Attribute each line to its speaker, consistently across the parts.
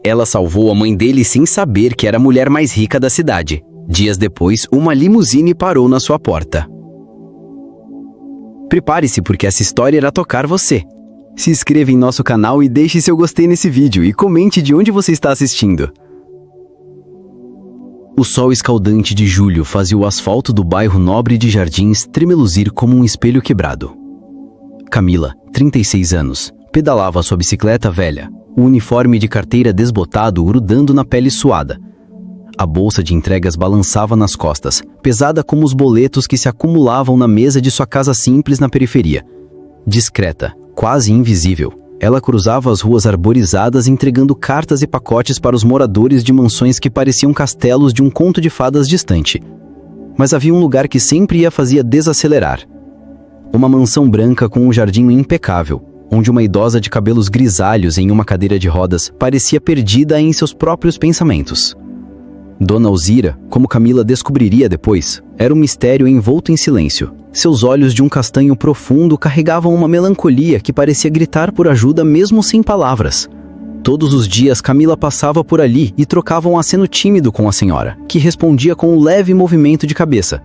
Speaker 1: Ela salvou a mãe dele sem saber que era a mulher mais rica da cidade. Dias depois, uma limusine parou na sua porta. Prepare-se, porque essa história irá tocar você. Se inscreva em nosso canal e deixe seu gostei nesse vídeo e comente de onde você está assistindo. O sol escaldante de julho fazia o asfalto do bairro nobre de Jardins tremeluzir como um espelho quebrado. Camila, 36 anos, pedalava sua bicicleta velha, o uniforme de carteira desbotado grudando na pele suada. A bolsa de entregas balançava nas costas, pesada como os boletos que se acumulavam na mesa de sua casa simples na periferia. Discreta, quase invisível, ela cruzava as ruas arborizadas entregando cartas e pacotes para os moradores de mansões que pareciam castelos de um conto de fadas distante. Mas havia um lugar que sempre a fazia desacelerar. Uma mansão branca com um jardim impecável, onde uma idosa de cabelos grisalhos em uma cadeira de rodas parecia perdida em seus próprios pensamentos. Dona Alzira, como Camila descobriria depois, era um mistério envolto em silêncio. Seus olhos de um castanho profundo carregavam uma melancolia que parecia gritar por ajuda mesmo sem palavras. Todos os dias Camila passava por ali e trocava um aceno tímido com a senhora, que respondia com um leve movimento de cabeça.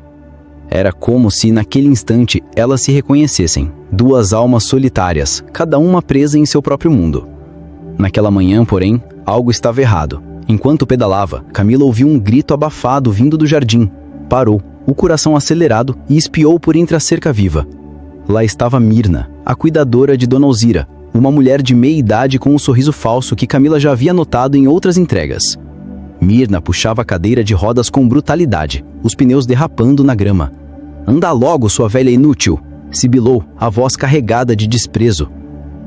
Speaker 1: Era como se, naquele instante, elas se reconhecessem, duas almas solitárias, cada uma presa em seu próprio mundo. Naquela manhã, porém, algo estava errado. Enquanto pedalava, Camila ouviu um grito abafado vindo do jardim. Parou, o coração acelerado, e espiou por entre a cerca viva. Lá estava Mirna, a cuidadora de Dona Alzira, uma mulher de meia idade com um sorriso falso que Camila já havia notado em outras entregas. Mirna puxava a cadeira de rodas com brutalidade, os pneus derrapando na grama. "Anda logo, sua velha inútil!" sibilou, a voz carregada de desprezo.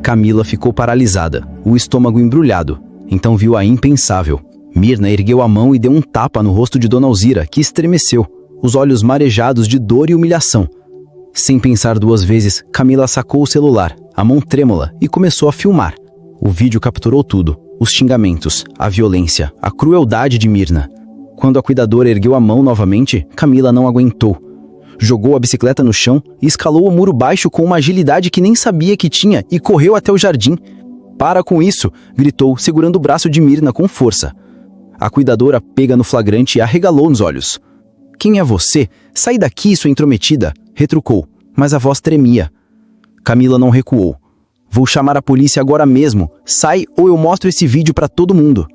Speaker 1: Camila ficou paralisada, o estômago embrulhado. Então viu a impensável. Mirna ergueu a mão e deu um tapa no rosto de Dona Alzira, que estremeceu, os olhos marejados de dor e humilhação. Sem pensar duas vezes, Camila sacou o celular, a mão trêmula, e começou a filmar. O vídeo capturou tudo: os xingamentos, a violência, a crueldade de Mirna. Quando a cuidadora ergueu a mão novamente, Camila não aguentou. Jogou a bicicleta no chão e escalou o muro baixo com uma agilidade que nem sabia que tinha e correu até o jardim. "Para com isso!" gritou, segurando o braço de Mirna com força. A cuidadora, pega no flagrante, arregalou nos olhos. "Quem é você? Sai daqui, sua intrometida!" retrucou, mas a voz tremia. Camila não recuou. "Vou chamar a polícia agora mesmo. Sai ou eu mostro esse vídeo para todo mundo."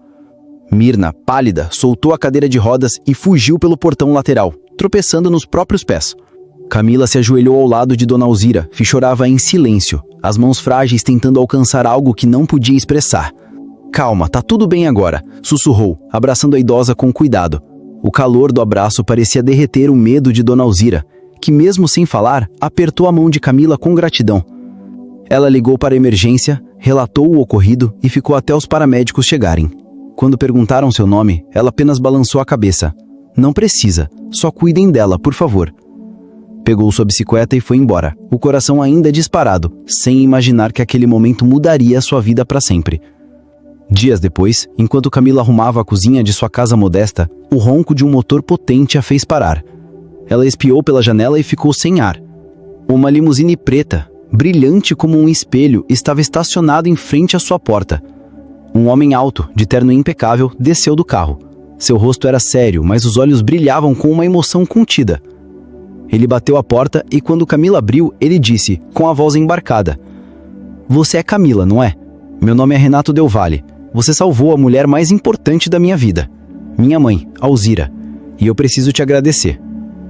Speaker 1: Mirna, pálida, soltou a cadeira de rodas e fugiu pelo portão lateral, tropeçando nos próprios pés. Camila se ajoelhou ao lado de Dona Alzira e chorava em silêncio, as mãos frágeis tentando alcançar algo que não podia expressar. "Calma, tá tudo bem agora", sussurrou, abraçando a idosa com cuidado. O calor do abraço parecia derreter o medo de Dona Alzira, que mesmo sem falar, apertou a mão de Camila com gratidão. Ela ligou para a emergência, relatou o ocorrido e ficou até os paramédicos chegarem. Quando perguntaram seu nome, ela apenas balançou a cabeça. "Não precisa, só cuidem dela, por favor." Pegou sua bicicleta e foi embora, o coração ainda disparado, sem imaginar que aquele momento mudaria a sua vida para sempre. Dias depois, enquanto Camila arrumava a cozinha de sua casa modesta, o ronco de um motor potente a fez parar. Ela espiou pela janela e ficou sem ar. Uma limusine preta, brilhante como um espelho, estava estacionado em frente à sua porta. Um homem alto, de terno impecável, desceu do carro. Seu rosto era sério, mas os olhos brilhavam com uma emoção contida. Ele bateu a porta e quando Camila abriu, ele disse, com a voz embarcada: "Você é Camila, não é? Meu nome é Renato Del Valle. Você salvou a mulher mais importante da minha vida. Minha mãe, Alzira. E eu preciso te agradecer."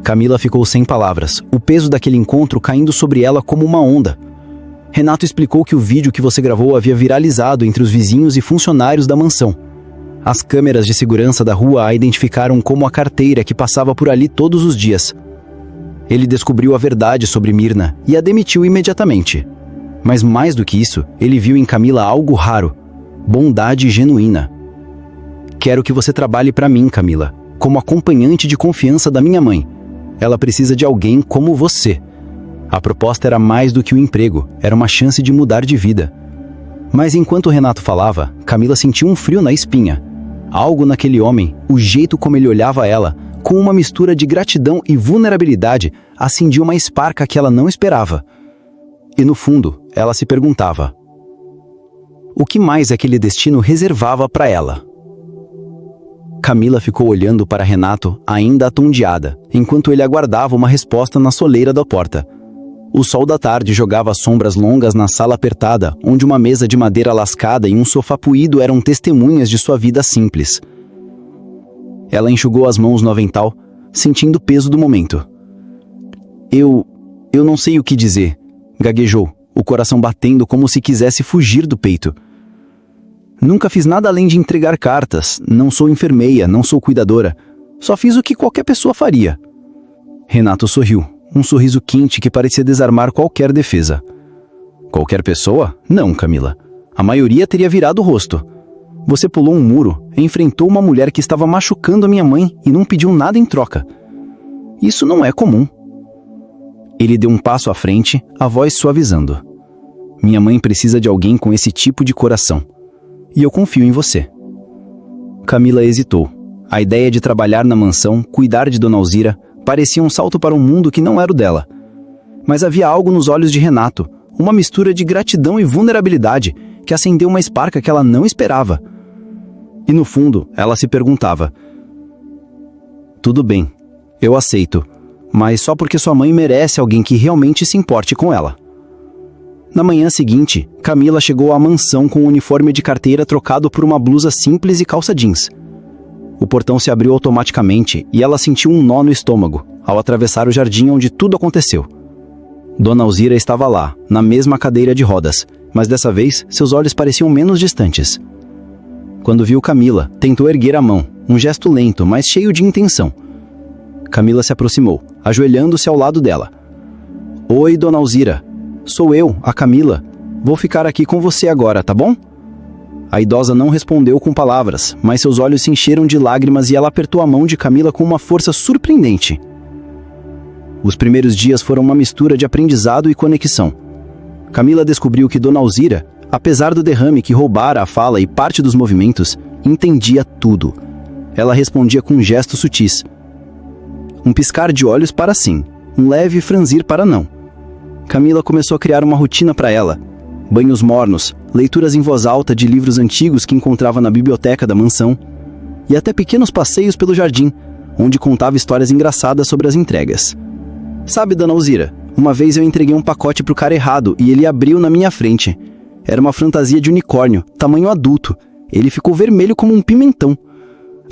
Speaker 1: Camila ficou sem palavras, o peso daquele encontro caindo sobre ela como uma onda. Renato explicou que o vídeo que você gravou havia viralizado entre os vizinhos e funcionários da mansão. As câmeras de segurança da rua a identificaram como a carteira que passava por ali todos os dias. Ele descobriu a verdade sobre Mirna e a demitiu imediatamente. Mas mais do que isso, ele viu em Camila algo raro: bondade genuína. "Quero que você trabalhe para mim, Camila, como acompanhante de confiança da minha mãe. Ela precisa de alguém como você." A proposta era mais do que um emprego, era uma chance de mudar de vida. Mas enquanto Renato falava, Camila sentiu um frio na espinha. Algo naquele homem, o jeito como ele olhava ela, com uma mistura de gratidão e vulnerabilidade, acendia uma esparca que ela não esperava. E no fundo, ela se perguntava: O que mais aquele destino reservava para ela? Camila ficou olhando para Renato, ainda atondiada, enquanto ele aguardava uma resposta na soleira da porta. O sol da tarde jogava sombras longas na sala apertada, onde uma mesa de madeira lascada e um sofá puído eram testemunhas de sua vida simples. Ela enxugou as mãos no avental, sentindo o peso do momento. Eu não sei o que dizer, gaguejou, o coração batendo como se quisesse fugir do peito. Nunca fiz nada além de entregar cartas, não sou enfermeira, não sou cuidadora, só fiz o que qualquer pessoa faria. Renato sorriu, um sorriso quente que parecia desarmar qualquer defesa. Qualquer pessoa? Não, Camila. A maioria teria virado o rosto. Você pulou um muro, enfrentou uma mulher que estava machucando a minha mãe e não pediu nada em troca. Isso não é comum. Ele deu um passo à frente, a voz suavizando. Minha mãe precisa de alguém com esse tipo de coração. E eu confio em você. Camila hesitou. A ideia de trabalhar na mansão, cuidar de Dona Alzira, parecia um salto para um mundo que não era o dela. Mas havia algo nos olhos de Renato, uma mistura de gratidão e vulnerabilidade, que acendeu uma esparca que ela não esperava. E no fundo, ela se perguntava: tudo bem, eu aceito, mas só porque sua mãe merece alguém que realmente se importe com ela. Na manhã seguinte, Camila chegou à mansão com um uniforme de carteira trocado por uma blusa simples e calça jeans. O portão se abriu automaticamente e ela sentiu um nó no estômago, ao atravessar o jardim onde tudo aconteceu. Dona Alzira estava lá, na mesma cadeira de rodas, mas dessa vez seus olhos pareciam menos distantes. Quando viu Camila, tentou erguer a mão, um gesto lento, mas cheio de intenção. Camila se aproximou, ajoelhando-se ao lado dela. Oi, Dona Alzira. Sou eu, a Camila. Vou ficar aqui com você agora, tá bom? A idosa não respondeu com palavras, mas seus olhos se encheram de lágrimas e ela apertou a mão de Camila com uma força surpreendente. Os primeiros dias foram uma mistura de aprendizado e conexão. Camila descobriu que Dona Alzira, apesar do derrame que roubara a fala e parte dos movimentos, entendia tudo. Ela respondia com gestos sutis. Um piscar de olhos para sim, um leve franzir para não. Camila começou a criar uma rotina para ela. Banhos mornos, leituras em voz alta de livros antigos que encontrava na biblioteca da mansão, e até pequenos passeios pelo jardim, onde contava histórias engraçadas sobre as entregas. Sabe, Dona Alzira, uma vez eu entreguei um pacote pro cara errado e ele abriu na minha frente. Era uma fantasia de unicórnio, tamanho adulto. Ele ficou vermelho como um pimentão.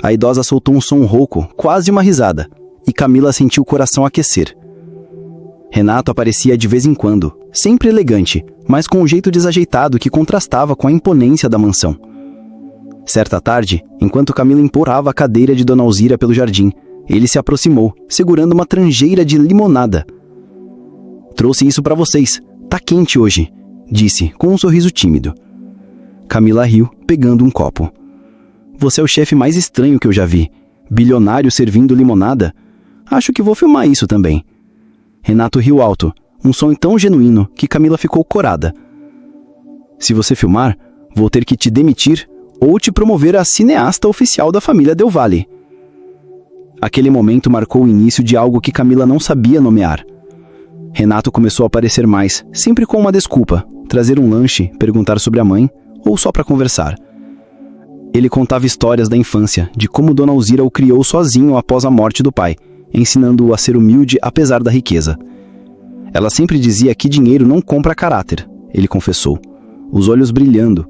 Speaker 1: A idosa soltou um som rouco, quase uma risada, e Camila sentiu o coração aquecer. Renato aparecia de vez em quando, sempre elegante, mas com um jeito desajeitado que contrastava com a imponência da mansão. Certa tarde, enquanto Camila empurrava a cadeira de Dona Alzira pelo jardim, ele se aproximou, segurando uma tranjeira de limonada. Trouxe isso para vocês, tá quente hoje, disse, com um sorriso tímido. Camila riu, pegando um copo. Você é o chefe mais estranho que eu já vi. Bilionário servindo limonada? Acho que vou filmar isso também. Renato riu alto, um som tão genuíno que Camila ficou corada. Se você filmar, vou ter que te demitir ou te promover a cineasta oficial da família Del Valle. Aquele momento marcou o início de algo que Camila não sabia nomear. Renato começou a aparecer mais, sempre com uma desculpa, trazer um lanche, perguntar sobre a mãe, ou só para conversar. Ele contava histórias da infância, de como Dona Alzira o criou sozinho após a morte do pai, ensinando-o a ser humilde apesar da riqueza. Ela sempre dizia que dinheiro não compra caráter, ele confessou, os olhos brilhando.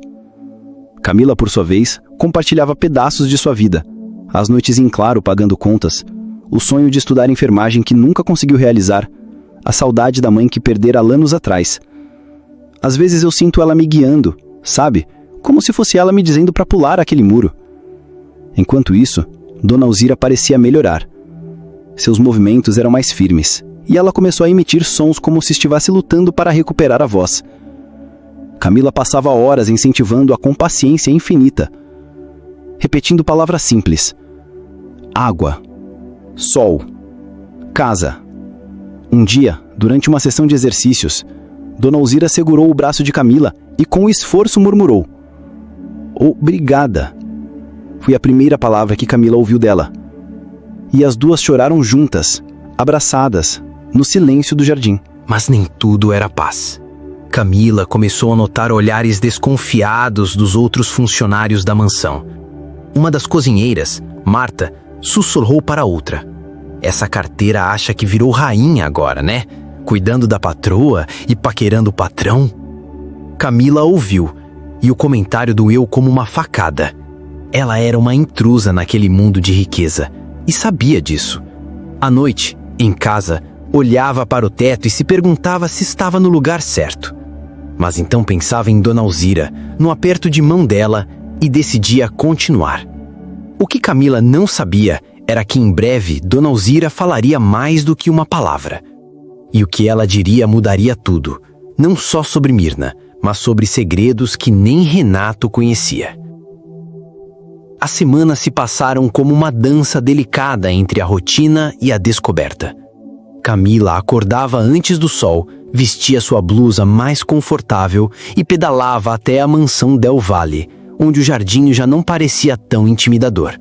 Speaker 1: Camila, por sua vez, compartilhava pedaços de sua vida, as noites em claro pagando contas, o sonho de estudar enfermagem que nunca conseguiu realizar, a saudade da mãe que perdera há anos atrás. Às vezes eu sinto ela me guiando, sabe? Como se fosse ela me dizendo para pular aquele muro. Enquanto isso, Dona Alzira parecia melhorar. Seus movimentos eram mais firmes, e ela começou a emitir sons como se estivesse lutando para recuperar a voz. Camila passava horas incentivando-a com paciência infinita, repetindo palavras simples. Água, sol, casa. Um dia, durante uma sessão de exercícios, Dona Alzira segurou o braço de Camila e com esforço murmurou: obrigada. Foi a primeira palavra que Camila ouviu dela. E as duas choraram juntas, abraçadas, no silêncio do jardim.
Speaker 2: Mas nem tudo era paz. Camila começou a notar olhares desconfiados dos outros funcionários da mansão. Uma das cozinheiras, Marta, sussurrou para a outra: "Essa carteira acha que virou rainha agora, né? Cuidando da patroa e paquerando o patrão." Camila ouviu, e o comentário doeu como uma facada. Ela era uma intrusa naquele mundo de riqueza, e sabia disso. À noite, em casa, olhava para o teto e se perguntava se estava no lugar certo. Mas então pensava em Dona Alzira, no aperto de mão dela, e decidia continuar. O que Camila não sabia era que em breve Dona Alzira falaria mais do que uma palavra. E o que ela diria mudaria tudo, não só sobre Mirna, mas sobre segredos que nem Renato conhecia. As semanas se passaram como uma dança delicada entre a rotina e a descoberta. Camila acordava antes do sol, vestia sua blusa mais confortável e pedalava até a mansão Del Valle, onde o jardim já não parecia tão intimidador.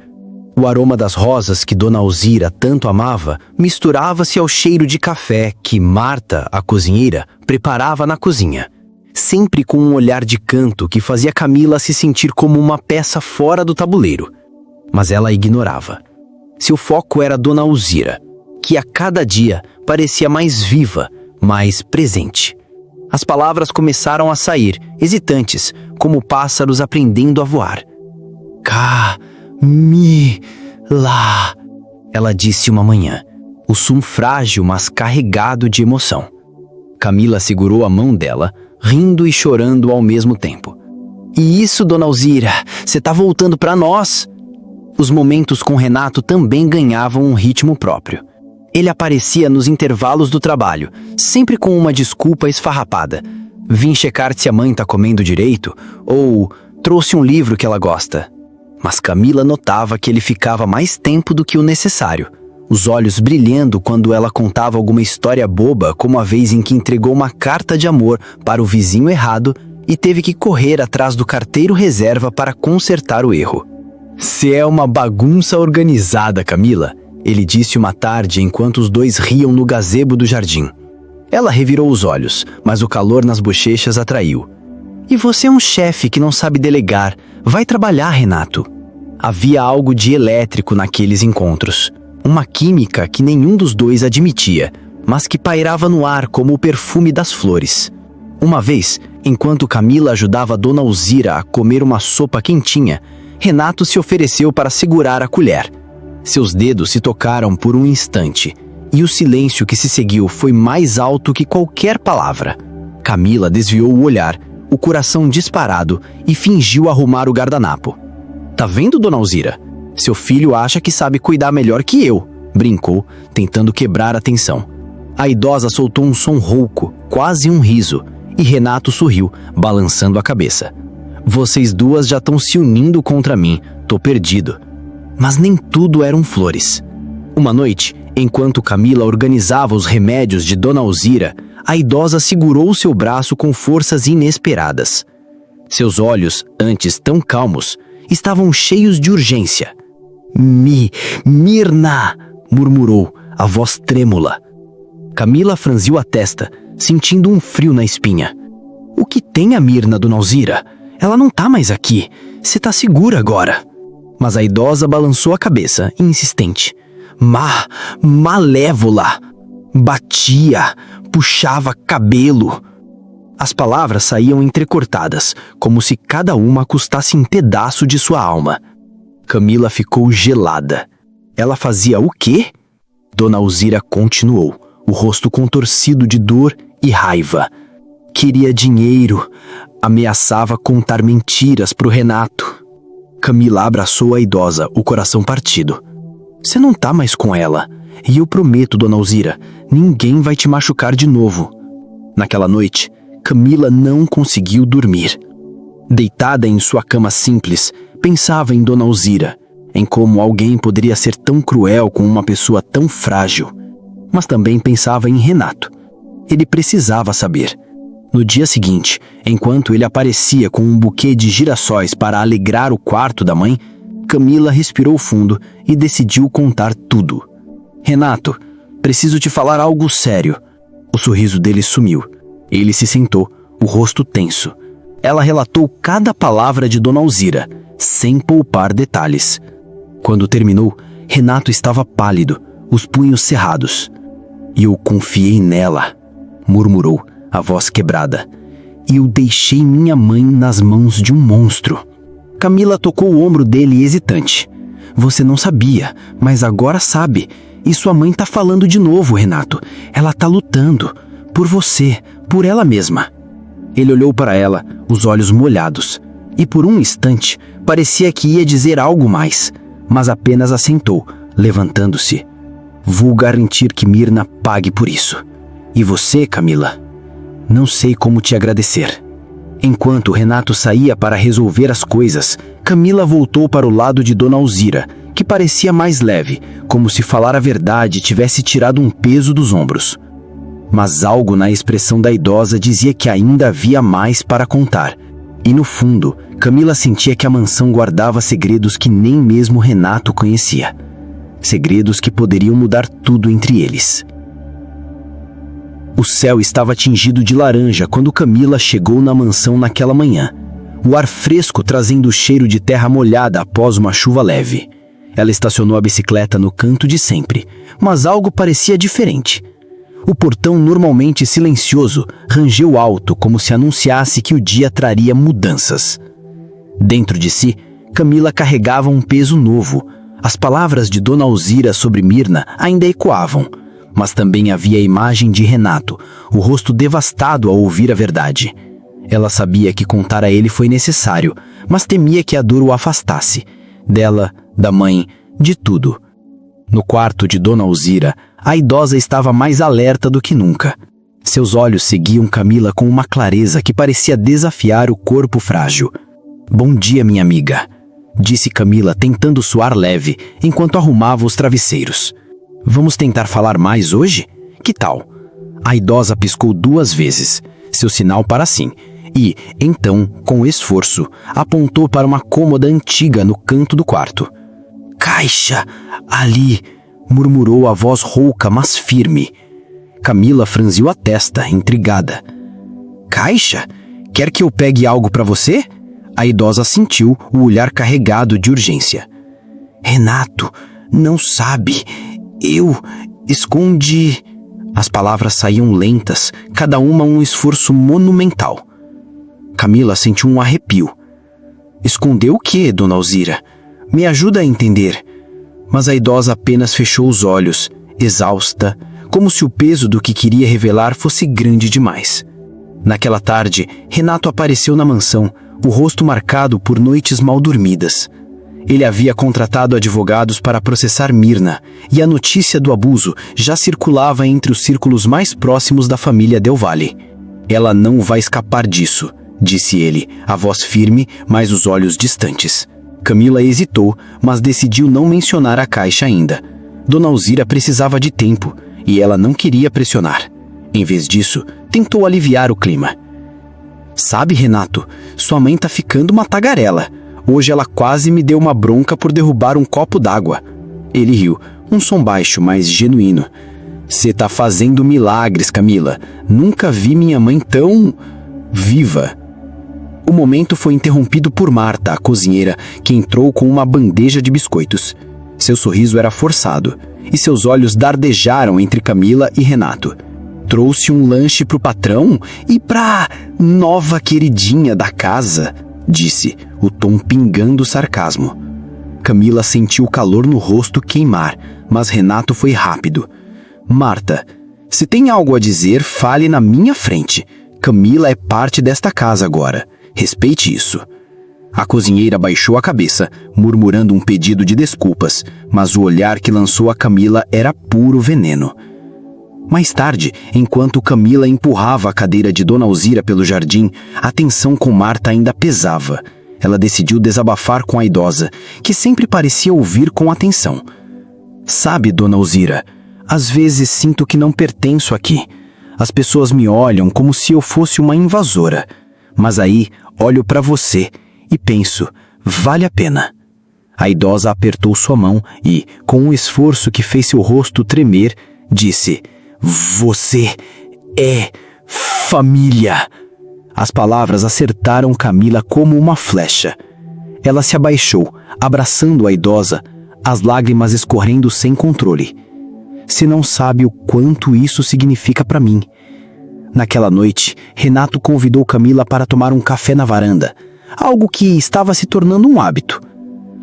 Speaker 2: O aroma das rosas que Dona Alzira tanto amava misturava-se ao cheiro de café que Marta, a cozinheira, preparava na cozinha, sempre com um olhar de canto que fazia Camila se sentir como uma peça fora do tabuleiro. Mas ela ignorava. Seu foco era Dona Alzira, que a cada dia parecia mais viva, mais presente. As palavras começaram a sair, hesitantes, como pássaros aprendendo a voar. Camila, ela disse uma manhã, o som frágil, mas carregado de emoção. Camila segurou a mão dela, rindo e chorando ao mesmo tempo. "E isso, Dona Alzira, você tá voltando para nós?" Os momentos com Renato também ganhavam um ritmo próprio. Ele aparecia nos intervalos do trabalho, sempre com uma desculpa esfarrapada. "Vim checar se a mãe tá comendo direito", ou "trouxe um livro que ela gosta." Mas Camila notava que ele ficava mais tempo do que o necessário, os olhos brilhando quando ela contava alguma história boba, como a vez em que entregou uma carta de amor para o vizinho errado e teve que correr atrás do carteiro reserva para consertar o erro. "Cê é uma bagunça organizada, Camila", ele disse uma tarde enquanto os dois riam no gazebo do jardim. Ela revirou os olhos, mas o calor nas bochechas atraiu. "E você é um chefe que não sabe delegar. Vai trabalhar, Renato." Havia algo de elétrico naqueles encontros. Uma química que nenhum dos dois admitia, mas que pairava no ar como o perfume das flores. Uma vez, enquanto Camila ajudava Dona Alzira a comer uma sopa quentinha, Renato se ofereceu para segurar a colher. Seus dedos se tocaram por um instante, e o silêncio que se seguiu foi mais alto que qualquer palavra. Camila desviou o olhar, o coração disparado, e fingiu arrumar o guardanapo. "Tá vendo, Dona Alzira? Seu filho acha que sabe cuidar melhor que eu", brincou, tentando quebrar a tensão. A idosa soltou um som rouco, quase um riso, e Renato sorriu, balançando a cabeça. "Vocês duas já estão se unindo contra mim, tô perdido." Mas nem tudo eram flores. Uma noite, enquanto Camila organizava os remédios de Dona Alzira, a idosa segurou seu braço com forças inesperadas. Seus olhos, antes tão calmos, estavam cheios de urgência. Mirna!" murmurou, a voz trêmula. Camila franziu a testa, sentindo um frio na espinha. "O que tem a Mirna, Dona Alzira? Ela não tá mais aqui. Você tá segura agora." Mas a idosa balançou a cabeça, insistente. Malévola. Batia, puxava cabelo." As palavras saíam entrecortadas, como se cada uma custasse um pedaço de sua alma. Camila ficou gelada. Ela fazia o quê? Dona Alzira continuou, o rosto contorcido de dor e raiva. Queria dinheiro, ameaçava contar mentiras pro Renato. Camila abraçou a idosa, o coração partido. "Você não tá mais com ela. E eu prometo, Dona Alzira, ninguém vai te machucar de novo." Naquela noite, Camila não conseguiu dormir. Deitada em sua cama simples, pensava em Dona Alzira, em como alguém poderia ser tão cruel com uma pessoa tão frágil. Mas também pensava em Renato. Ele precisava saber. No dia seguinte, enquanto ele aparecia com um buquê de girassóis para alegrar o quarto da mãe, Camila respirou fundo e decidiu contar tudo. "Renato, preciso te falar algo sério." O sorriso dele sumiu. Ele se sentou, o rosto tenso. Ela relatou cada palavra de Dona Alzira, sem poupar detalhes. Quando terminou, Renato estava pálido, os punhos cerrados. "Eu confiei nela", murmurou, a voz quebrada. "Eu deixei minha mãe nas mãos de um monstro." Camila tocou o ombro dele hesitante. "Você não sabia, mas agora sabe. E sua mãe tá falando de novo, Renato. Ela tá lutando. Por você, por ela mesma." Ele olhou para ela, os olhos molhados. E por um instante, parecia que ia dizer algo mais, mas apenas assentou, levantando-se. "Vou garantir que Mirna pague por isso. E você, Camila? Não sei como te agradecer." Enquanto Renato saía para resolver as coisas, Camila voltou para o lado de Dona Alzira, que parecia mais leve, como se falar a verdade tivesse tirado um peso dos ombros. Mas algo na expressão da idosa dizia que ainda havia mais para contar. E no fundo, Camila sentia que a mansão guardava segredos que nem mesmo Renato conhecia. Segredos que poderiam mudar tudo entre eles. O céu estava tingido de laranja quando Camila chegou na mansão naquela manhã. O ar fresco trazendo o cheiro de terra molhada após uma chuva leve. Ela estacionou a bicicleta no canto de sempre, mas algo parecia diferente. O portão, normalmente silencioso, rangeu alto como se anunciasse que o dia traria mudanças. Dentro de si, Camila carregava um peso novo. As palavras de Dona Alzira sobre Mirna ainda ecoavam, mas também havia a imagem de Renato, o rosto devastado ao ouvir a verdade. Ela sabia que contar a ele foi necessário, mas temia que a dor o afastasse. Dela, da mãe, de tudo. No quarto de Dona Alzira, a idosa estava mais alerta do que nunca. Seus olhos seguiam Camila com uma clareza que parecia desafiar o corpo frágil. "Bom dia, minha amiga", disse Camila, tentando soar leve, enquanto arrumava os travesseiros. "Vamos tentar falar mais hoje? Que tal?" A idosa piscou 2 vezes, seu sinal para sim, e, então, com esforço, apontou para uma cômoda antiga no canto do quarto. "Caixa! Ali!" murmurou a voz rouca, mas firme. Camila franziu a testa, intrigada. "Caixa? Quer que eu pegue algo para você?" A idosa sentiu o olhar carregado de urgência. "Renato, não sabe. Eu escondi..." As palavras saíam lentas, cada uma um esforço monumental. Camila sentiu um arrepio. "Escondeu o quê, Dona Alzira? Me ajuda a entender." Mas a idosa apenas fechou os olhos, exausta, como se o peso do que queria revelar fosse grande demais. Naquela tarde, Renato apareceu na mansão, o rosto marcado por noites mal dormidas. Ele havia contratado advogados para processar Mirna, e a notícia do abuso já circulava entre os círculos mais próximos da família Del Valle. "Ela não vai escapar disso", disse ele, a voz firme, mas os olhos distantes. Camila hesitou, mas decidiu não mencionar a caixa ainda. Dona Alzira precisava de tempo, e ela não queria pressionar. Em vez disso, tentou aliviar o clima. "Sabe, Renato, sua mãe tá ficando uma tagarela. Hoje ela quase me deu uma bronca por derrubar um copo d'água." Ele riu, um som baixo, mas genuíno. "Cê tá fazendo milagres, Camila. Nunca vi minha mãe tão... viva." O momento foi interrompido por Marta, a cozinheira, que entrou com uma bandeja de biscoitos. Seu sorriso era forçado, e seus olhos dardejaram entre Camila e Renato. "Trouxe um lanche pro patrão e pra nova queridinha da casa", disse, o tom pingando sarcasmo. Camila sentiu o calor no rosto queimar, mas Renato foi rápido. "Marta, se tem algo a dizer, fale na minha frente. Camila é parte desta casa agora. Respeite isso." A cozinheira baixou a cabeça, murmurando um pedido de desculpas, mas o olhar que lançou a Camila era puro veneno. Mais tarde, enquanto Camila empurrava a cadeira de Dona Alzira pelo jardim, a tensão com Marta ainda pesava. Ela decidiu desabafar com a idosa, que sempre parecia ouvir com atenção. "Sabe, Dona Alzira, às vezes sinto que não pertenço aqui. As pessoas me olham como se eu fosse uma invasora. Mas aí, olho para você e penso, vale a pena." A idosa apertou sua mão e, com um esforço que fez seu rosto tremer, disse: "Você é família." As palavras acertaram Camila como uma flecha. Ela se abaixou, abraçando a idosa, as lágrimas escorrendo sem controle. Você não sabe o quanto isso significa para mim. Naquela noite, Renato convidou Camila para tomar um café na varanda, algo que estava se tornando um hábito.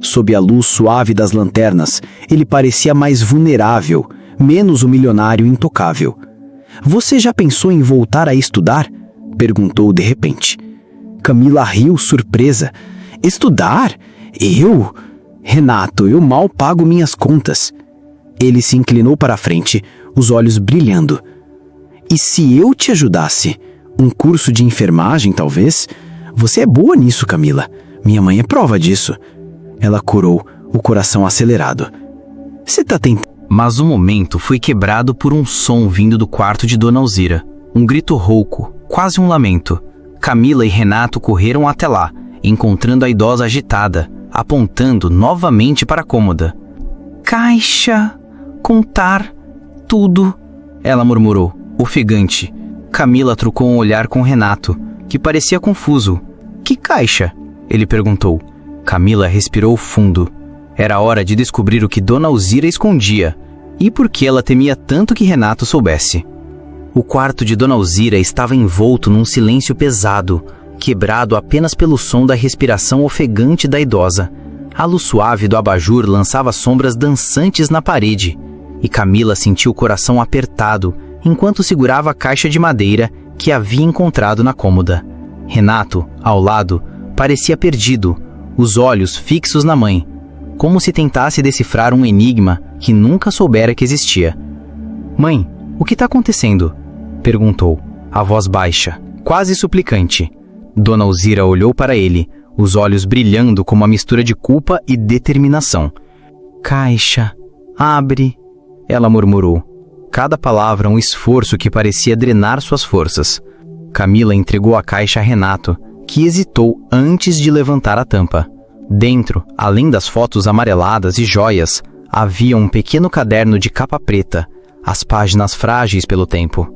Speaker 2: Sob a luz suave das lanternas, ele parecia mais vulnerável, menos o milionário intocável. Você já pensou em voltar a estudar? Perguntou de repente. Camila riu surpresa. Estudar? Eu? Renato, eu mal pago minhas contas. Ele se inclinou para a frente, os olhos brilhando. E se eu te ajudasse? Um curso de enfermagem, talvez? Você é boa nisso, Camila. Minha mãe é prova disso. Ela corou, o coração acelerado. Você tá tentando...
Speaker 1: Mas o momento foi quebrado por um som vindo do quarto de Dona Alzira. Um grito rouco, quase um lamento. Camila e Renato correram até lá, encontrando a idosa agitada, apontando novamente para a cômoda. Caixa, contar, tudo, ela murmurou, ofegante. Camila trocou um olhar com Renato, que parecia confuso. Que caixa? Ele perguntou. Camila respirou fundo. Era hora de descobrir o que Dona Alzira escondia e por que ela temia tanto que Renato soubesse. O quarto de Dona Alzira estava envolto num silêncio pesado, quebrado apenas pelo som da respiração ofegante da idosa. A luz suave do abajur lançava sombras dançantes na parede, e Camila sentiu o coração apertado enquanto segurava a caixa de madeira que havia encontrado na cômoda. Renato, ao lado, parecia perdido, os olhos fixos na mãe, como se tentasse decifrar um enigma que nunca soubera que existia. Mãe, o que está acontecendo? Perguntou, a voz baixa, quase suplicante. Dona Alzira olhou para ele, os olhos brilhando com uma mistura de culpa e determinação. Caixa, abre, ela murmurou. Cada palavra um esforço que parecia drenar suas forças. Camila entregou a caixa a Renato, que hesitou antes de levantar a tampa. Dentro, além das fotos amareladas e joias, havia um pequeno caderno de capa preta, as páginas frágeis pelo tempo.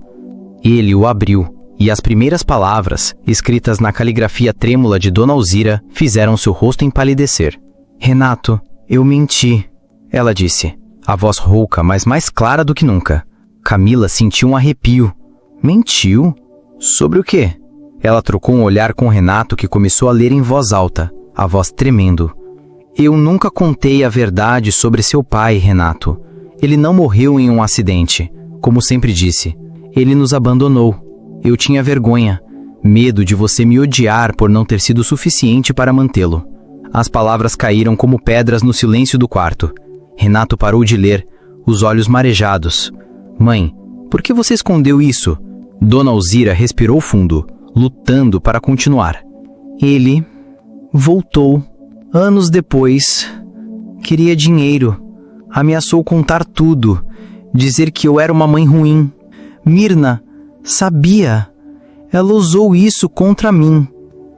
Speaker 1: Ele o abriu, e as primeiras palavras, escritas na caligrafia trêmula de Dona Alzira, fizeram seu rosto empalidecer. Renato, eu menti, ela disse, a voz rouca, mas mais clara do que nunca. Camila sentiu um arrepio. Mentiu? Sobre o quê? Ela trocou um olhar com Renato, que começou a ler em voz alta, a voz tremendo. Eu nunca contei a verdade sobre seu pai, Renato. Ele não morreu em um acidente, como sempre disse. Ele nos abandonou. Eu tinha vergonha, medo de você me odiar por não ter sido suficiente para mantê-lo. As palavras caíram como pedras no silêncio do quarto. Renato parou de ler, os olhos marejados. Mãe, por que você escondeu isso? Dona Alzira respirou fundo, lutando para continuar. Ele voltou, anos depois. Queria dinheiro. Ameaçou contar tudo, dizer que eu era uma mãe ruim. Mirna sabia. Ela usou isso contra mim.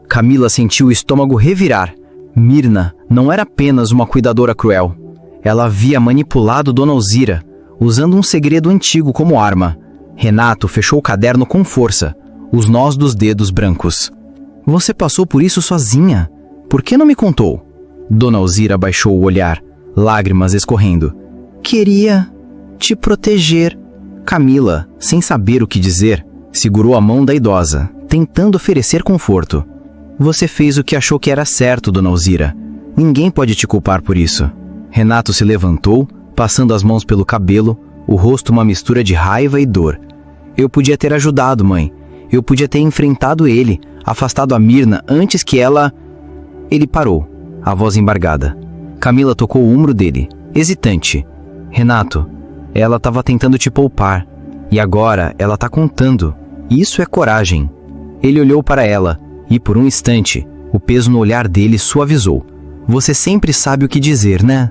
Speaker 1: Camila sentiu o estômago revirar. Mirna não era apenas uma cuidadora cruel. Ela havia manipulado Dona Alzira, usando um segredo antigo como arma. Renato fechou o caderno com força, os nós dos dedos brancos. Você passou por isso sozinha. Por que não me contou? Dona Alzira baixou o olhar, lágrimas escorrendo. Queria te proteger. Camila, sem saber o que dizer, segurou a mão da idosa, tentando oferecer conforto. Você fez o que achou que era certo, Dona Alzira. Ninguém pode te culpar por isso. Renato se levantou, passando as mãos pelo cabelo, o rosto uma mistura de raiva e dor. Eu podia ter ajudado, mãe. Eu podia ter enfrentado ele, afastado a Mirna antes que ela... Ele parou, a voz embargada. Camila tocou o ombro dele, hesitante. Renato, ela estava tentando te poupar. E agora ela está contando. Isso é coragem. Ele olhou para ela e, por um instante, o peso no olhar dele suavizou. Você sempre sabe o que dizer, né?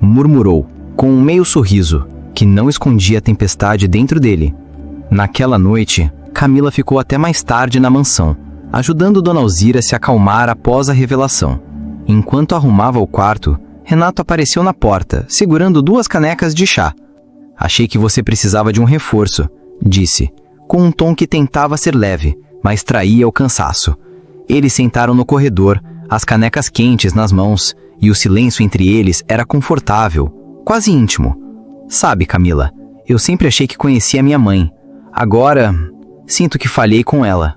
Speaker 1: Murmurou, com um meio sorriso, que não escondia a tempestade dentro dele. Naquela noite, Camila ficou até mais tarde na mansão, ajudando Dona Alzira a se acalmar após a revelação. Enquanto arrumava o quarto, Renato apareceu na porta, segurando 2 canecas de chá. Achei que você precisava de um reforço, disse, com um tom que tentava ser leve,
Speaker 2: mas traía o cansaço. Eles sentaram no corredor, as canecas quentes nas mãos, e o silêncio entre eles era confortável, quase íntimo. Sabe, Camila, eu sempre achei que conhecia minha mãe. Agora, sinto que falhei com ela.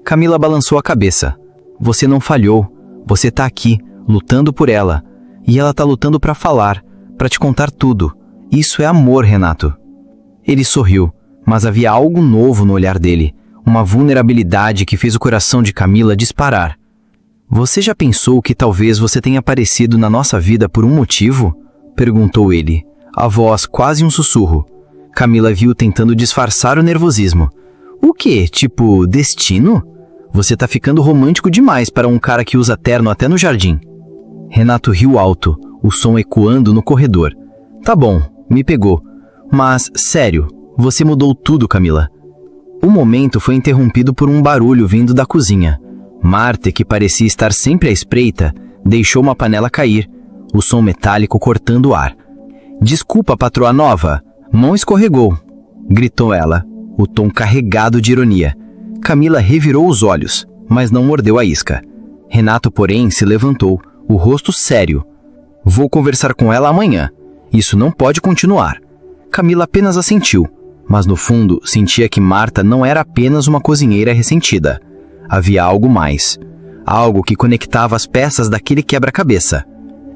Speaker 2: Camila balançou a cabeça. Você não falhou. Você tá aqui, lutando por ela. E ela tá lutando pra falar, pra te contar tudo. Isso é amor, Renato. Ele sorriu, mas havia algo novo no olhar dele. Uma vulnerabilidade que fez o coração de Camila disparar. Você já pensou que talvez você tenha aparecido na nossa vida por um motivo? Perguntou ele, a voz quase um sussurro. Camila viu tentando disfarçar o nervosismo. O quê? Tipo, destino? Você tá ficando romântico demais para um cara que usa terno até no jardim. Renato riu alto, o som ecoando no corredor. Tá bom, me pegou. Mas, sério, você mudou tudo, Camila. O momento foi interrompido por um barulho vindo da cozinha. Marta, que parecia estar sempre à espreita, deixou uma panela cair, o som metálico cortando o ar. Desculpa, patroa nova, mão escorregou, gritou ela, o tom carregado de ironia. Camila revirou os olhos, mas não mordeu a isca. Renato, porém, se levantou, o rosto sério. Vou conversar com ela amanhã. Isso não pode continuar. Camila apenas assentiu, mas no fundo sentia que Marta não era apenas uma cozinheira ressentida. Havia algo mais. Algo que conectava as peças daquele quebra-cabeça.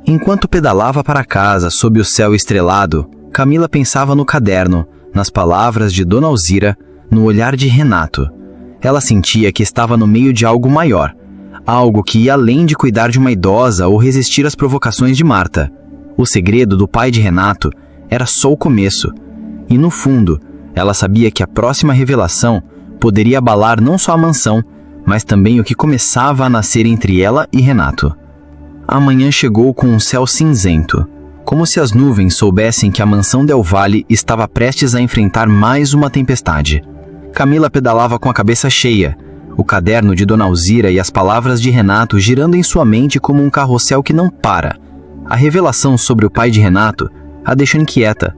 Speaker 2: Enquanto pedalava para casa sob o céu estrelado, Camila pensava no caderno, nas palavras de Dona Alzira, no olhar de Renato. Ela sentia que estava no meio de algo maior, algo que ia além de cuidar de uma idosa ou resistir às provocações de Marta. O segredo do pai de Renato era só o começo, e no fundo, ela sabia que a próxima revelação poderia abalar não só a mansão, mas também o que começava a nascer entre ela e Renato. A manhã chegou com um céu cinzento, como se as nuvens soubessem que a mansão Del Valle estava prestes a enfrentar mais uma tempestade. Camila pedalava com a cabeça cheia, o caderno de Dona Alzira e as palavras de Renato girando em sua mente como um carrossel que não para. A revelação sobre o pai de Renato a deixou inquieta,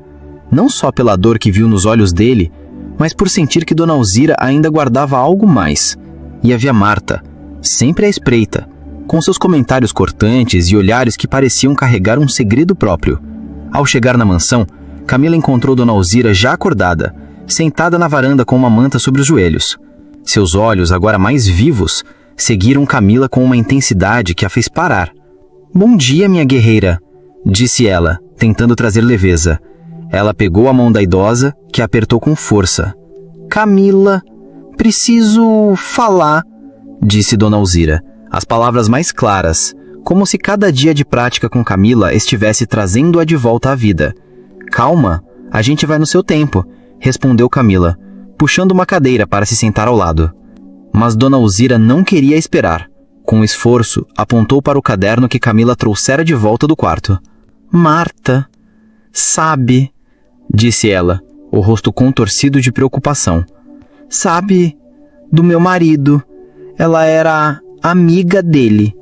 Speaker 2: não só pela dor que viu nos olhos dele, mas por sentir que Dona Alzira ainda guardava algo mais. E havia Marta, sempre à espreita, com seus comentários cortantes e olhares que pareciam carregar um segredo próprio. Ao chegar na mansão, Camila encontrou Dona Alzira já acordada, sentada na varanda com uma manta sobre os joelhos. Seus olhos, agora mais vivos, seguiram Camila com uma intensidade que a fez parar. Bom dia, minha guerreira, disse ela, tentando trazer leveza. Ela pegou a mão da idosa, que a apertou com força. Camila, preciso falar, disse Dona Alzira, as palavras mais claras, como se cada dia de prática com Camila estivesse trazendo-a de volta à vida. Calma, a gente vai no seu tempo, respondeu Camila, puxando uma cadeira para se sentar ao lado. Mas Dona Alzira não queria esperar. Com esforço, apontou para o caderno que Camila trouxera de volta do quarto. Marta, sabe, disse ela, o rosto contorcido de preocupação. Sabe, do meu marido. Ela era amiga dele.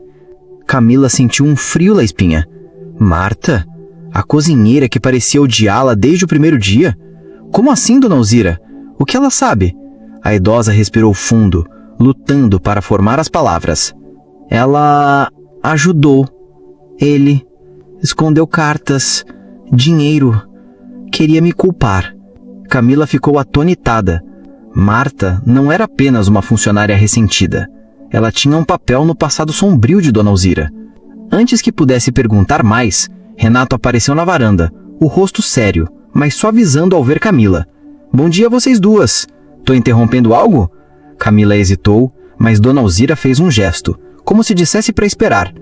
Speaker 2: Camila sentiu um frio na espinha. Marta? A cozinheira que parecia odiá-la desde o primeiro dia? Como assim, Dona Alzira? O que ela sabe? A idosa respirou fundo, lutando para formar as palavras. Ela ajudou. Ele escondeu cartas, dinheiro. Queria me culpar. Camila ficou atonitada. Marta não era apenas uma funcionária ressentida. Ela tinha um papel no passado sombrio de Dona Alzira. Antes que pudesse perguntar mais, Renato apareceu na varanda, o rosto sério, mas só avisando ao ver Camila. Bom dia a vocês duas. Tô interrompendo algo? Camila hesitou, mas Dona Alzira fez um gesto, como se dissesse para esperar.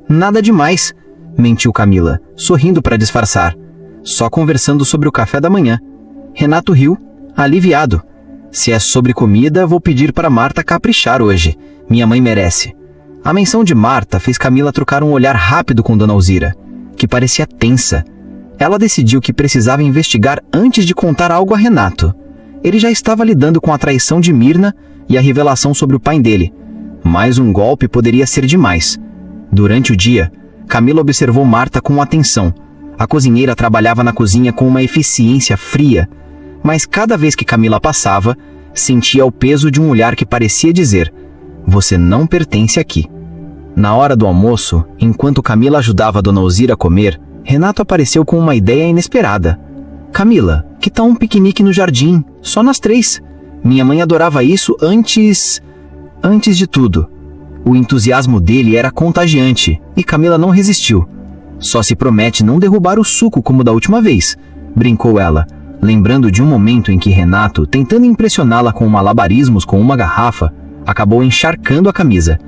Speaker 2: Nada demais, mentiu Camila, sorrindo para disfarçar. Só conversando sobre o café da manhã. Renato riu, aliviado. Se é sobre comida, vou pedir para Marta caprichar hoje. Minha mãe merece. A menção de Marta fez Camila trocar um olhar rápido com Dona Alzira, que parecia tensa. Ela decidiu que precisava investigar antes de contar algo a Renato. Ele já estava lidando com a traição de Mirna e a revelação sobre o pai dele. Mais um golpe poderia ser demais. Durante o dia, Camila observou Marta com atenção. A cozinheira trabalhava na cozinha com uma eficiência fria, mas cada vez que Camila passava,
Speaker 1: sentia o peso de um olhar que parecia dizer: você não pertence aqui. Na hora do almoço, enquanto Camila ajudava a Dona Alzira a comer, Renato apareceu com uma ideia inesperada. Camila, que tal um piquenique no jardim, só nós 3? Minha mãe adorava isso antes de tudo. O entusiasmo dele era contagiante e Camila não resistiu. Só se promete não derrubar o suco como da última vez, brincou ela, lembrando de um momento em que Renato, tentando impressioná-la com malabarismos com uma garrafa, acabou encharcando a camisa.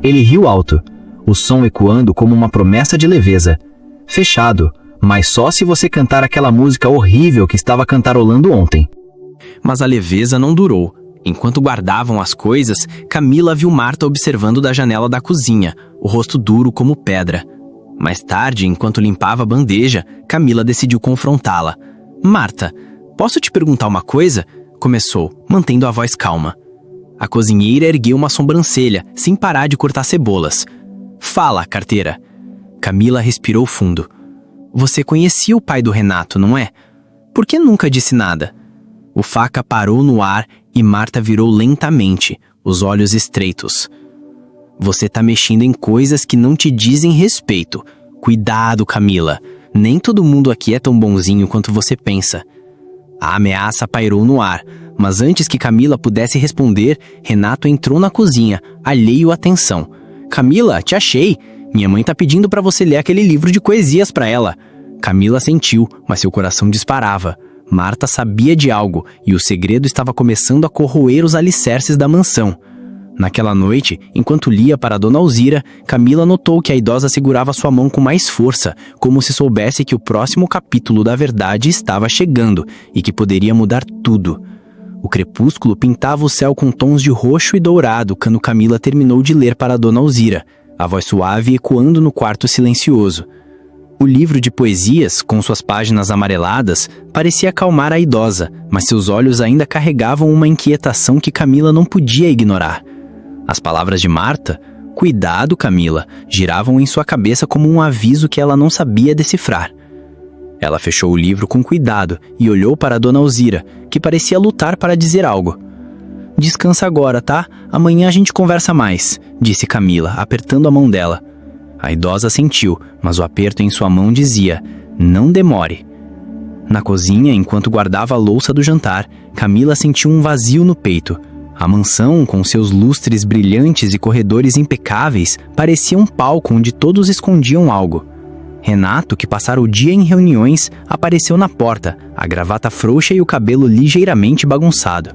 Speaker 1: Ele riu alto, o som ecoando como uma promessa de leveza. Fechado, mas só se você cantar aquela música horrível que estava cantarolando ontem.
Speaker 2: Mas a leveza não durou. Enquanto guardavam as coisas, Camila viu Marta observando da janela da cozinha, o rosto duro como pedra. Mais tarde, enquanto limpava a bandeja, Camila decidiu confrontá-la. Marta, posso te perguntar uma coisa? Começou, mantendo a voz calma. A cozinheira ergueu uma sobrancelha, sem parar de cortar cebolas. Fala, carteira. Camila respirou fundo. Você conhecia o pai do Renato, não é? Por que nunca disse nada? O faca parou no ar e Marta virou lentamente, os olhos estreitos. Você tá mexendo em coisas que não te dizem respeito. Cuidado, Camila. Nem todo mundo aqui é tão bonzinho quanto você pensa. A ameaça pairou no ar, mas antes que Camila pudesse responder, Renato entrou na cozinha, alheio à atenção. Camila, te achei. Minha mãe tá pedindo pra você ler aquele livro de poesias pra ela. Camila sentiu, mas seu coração disparava. Marta sabia de algo, e o segredo estava começando a corroer os alicerces da mansão. Naquela noite, enquanto lia para Dona Alzira, Camila notou que a idosa segurava sua mão com mais força, como se soubesse que o próximo capítulo da verdade estava chegando e que poderia mudar tudo. O crepúsculo pintava o céu com tons de roxo e dourado quando Camila terminou de ler para Dona Alzira, a voz suave ecoando no quarto silencioso. O livro de poesias, com suas páginas amareladas, parecia acalmar a idosa, mas seus olhos ainda carregavam uma inquietação que Camila não podia ignorar. As palavras de Marta, "Cuidado, Camila", giravam em sua cabeça como um aviso que ela não sabia decifrar. Ela fechou o livro com cuidado e olhou para Dona Alzira, que parecia lutar para dizer algo. "Descansa agora, tá? Amanhã a gente conversa mais", disse Camila, apertando a mão dela. A idosa sentiu, mas o aperto em sua mão dizia: "Não demore". Na cozinha, enquanto guardava a louça do jantar, Camila sentiu um vazio no peito. A mansão, com seus lustres brilhantes e corredores impecáveis, parecia um palco onde todos escondiam algo. Renato, que passara o dia em reuniões, apareceu na porta, a gravata frouxa e o cabelo ligeiramente bagunçado.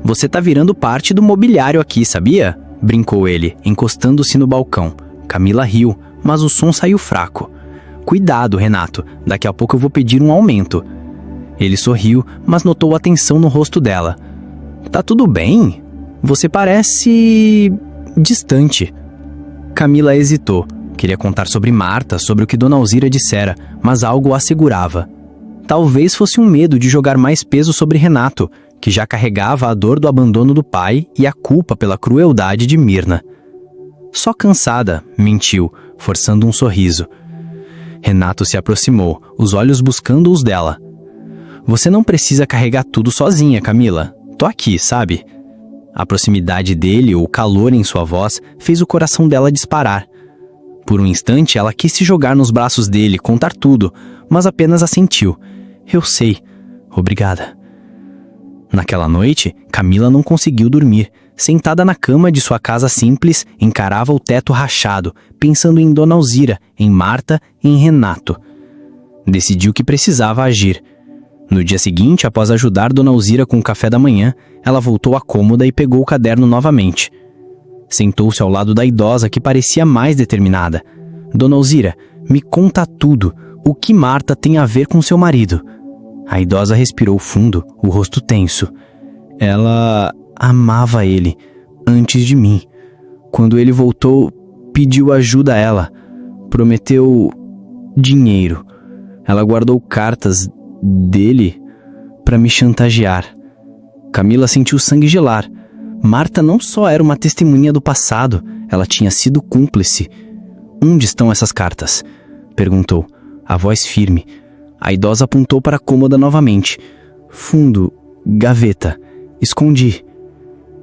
Speaker 2: "Você tá virando parte do mobiliário aqui, sabia?", brincou ele, encostando-se no balcão. Camila riu, mas o som saiu fraco. "Cuidado, Renato, daqui a pouco eu vou pedir um aumento." Ele sorriu, mas notou a tensão no rosto dela. "Tá tudo bem? Você parece distante." Camila hesitou. Queria contar sobre Marta, sobre o que Dona Alzira dissera, mas algo a segurava. Talvez fosse um medo de jogar mais peso sobre Renato, que já carregava a dor do abandono do pai e a culpa pela crueldade de Mirna. "Só cansada", mentiu, forçando um sorriso. Renato se aproximou, os olhos buscando os dela. "Você não precisa carregar tudo sozinha, Camila. Tô aqui, sabe?" A proximidade dele, o calor em sua voz, fez o coração dela disparar. Por um instante, ela quis se jogar nos braços dele, contar tudo, mas apenas assentiu. "Eu sei. Obrigada." Naquela noite, Camila não conseguiu dormir. Sentada na cama de sua casa simples, encarava o teto rachado, pensando em Dona Alzira, em Marta e em Renato. Decidiu que precisava agir. No dia seguinte, após ajudar Dona Alzira com o café da manhã, ela voltou à cômoda e pegou o caderno novamente. Sentou-se ao lado da idosa, que parecia mais determinada. "Dona Alzira, me conta tudo. O que Marta tem a ver com seu marido?" A idosa respirou fundo, o rosto tenso. "Ela amava ele, antes de mim. Quando ele voltou, pediu ajuda a ela. Prometeu dinheiro. Ela guardou cartas dele para me chantagear." Camila sentiu sangue gelar. Marta não só era uma testemunha do passado, ela tinha sido cúmplice. "Onde estão essas cartas?" perguntou, a voz firme. A idosa apontou para a cômoda novamente. "Fundo, gaveta.
Speaker 1: Escondi.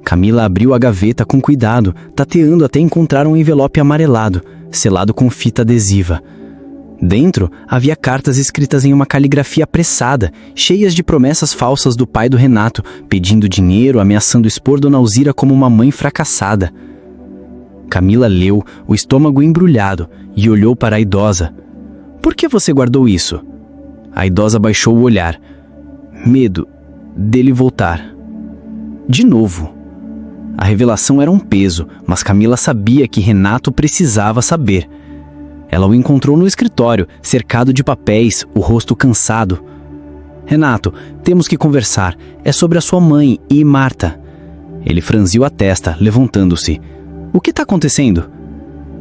Speaker 1: Camila abriu a gaveta com cuidado, tateando até encontrar um envelope amarelado, selado com fita adesiva. Dentro havia cartas escritas em uma caligrafia apressada, cheias de promessas falsas do pai do Renato, pedindo dinheiro, ameaçando expor Dona Alzira como uma mãe fracassada. Camila leu, o estômago embrulhado, e olhou para a idosa. Por que você guardou isso? A idosa baixou o olhar. Medo dele voltar. De novo. A revelação era um peso, mas Camila sabia que Renato precisava saber. Ela o encontrou no escritório, cercado de papéis, o rosto cansado. Renato, temos que conversar. É sobre a sua mãe e Marta. Ele franziu a testa, levantando-se. O que está acontecendo?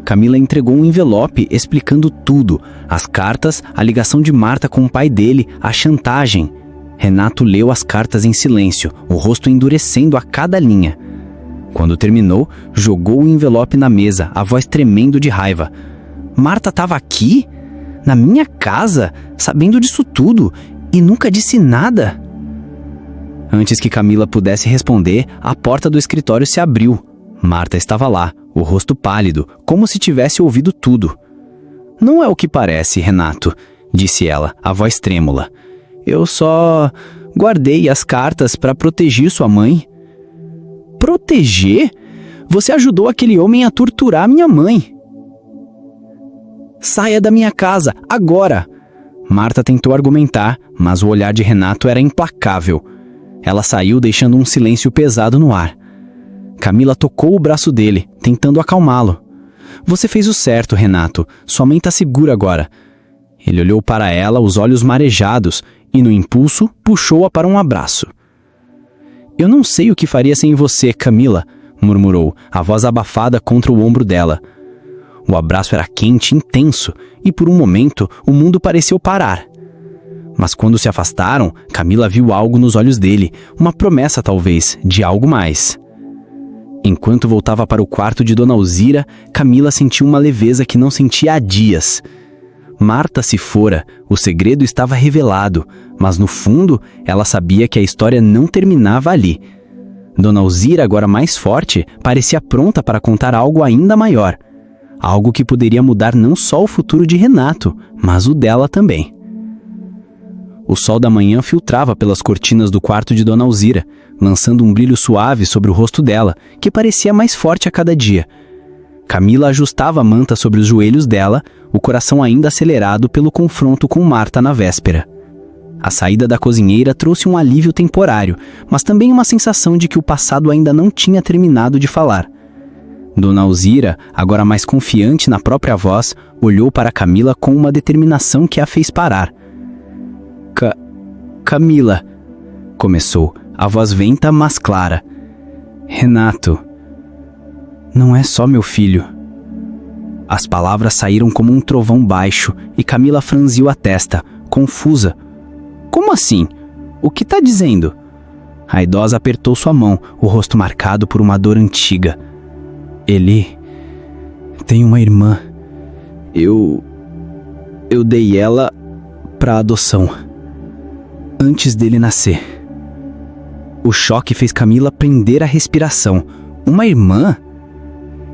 Speaker 1: Camila entregou um envelope explicando tudo. As cartas, a ligação de Marta com o pai dele, a chantagem. Renato leu as cartas em silêncio, o rosto endurecendo a cada linha. Quando terminou, jogou o envelope na mesa, a voz tremendo de raiva. Marta estava aqui? Na minha casa? Sabendo disso tudo? E nunca disse nada? Antes que Camila pudesse responder, a porta do escritório se abriu. Marta estava lá, o rosto pálido, como se tivesse ouvido tudo. Não é o que parece, Renato, disse ela, a voz trêmula. Eu só guardei as cartas para proteger sua mãe. Proteger? Você ajudou aquele homem a torturar minha mãe. Saia da minha casa, agora! Marta tentou argumentar, mas o olhar de Renato era implacável. Ela saiu deixando um silêncio pesado no ar. Camila tocou o braço dele, tentando acalmá-lo. Você fez o certo, Renato. Sua mãe está segura agora. Ele olhou para ela, os olhos marejados, e no impulso, puxou-a para um abraço. Eu não sei o que faria sem você, Camila, murmurou, a voz abafada contra o ombro dela. O abraço era quente, intenso, e por um momento o mundo pareceu parar. Mas quando se afastaram, Camila viu algo nos olhos dele, uma promessa talvez, de algo mais. Enquanto voltava para o quarto de Dona Alzira, Camila sentiu uma leveza que não sentia há dias. Marta se fora, o segredo estava revelado, mas no fundo ela sabia que a história não terminava ali. Dona Alzira, agora mais forte, parecia pronta para contar algo ainda maior. Algo que poderia mudar não só o futuro de Renato, mas o dela também. O sol da manhã filtrava pelas cortinas do quarto de Dona Alzira, lançando um brilho suave sobre o rosto dela, que parecia mais forte a cada dia. Camila ajustava a manta sobre os joelhos dela, o coração ainda acelerado pelo confronto com Marta na véspera. A saída da cozinheira trouxe um alívio temporário, mas também uma sensação de que o passado ainda não tinha terminado de falar. Dona Alzira, agora mais confiante na própria voz, olhou para Camila com uma determinação que a fez parar. Camila, começou, a voz venta, mas clara. Renato, não é só meu filho. As palavras saíram como um trovão baixo e Camila franziu a testa, confusa. Como assim? O que está dizendo? A idosa apertou sua mão, o rosto marcado por uma dor antiga. Ele tem uma irmã. Eu dei ela para adoção. Antes dele nascer. O choque fez Camila prender a respiração. Uma irmã?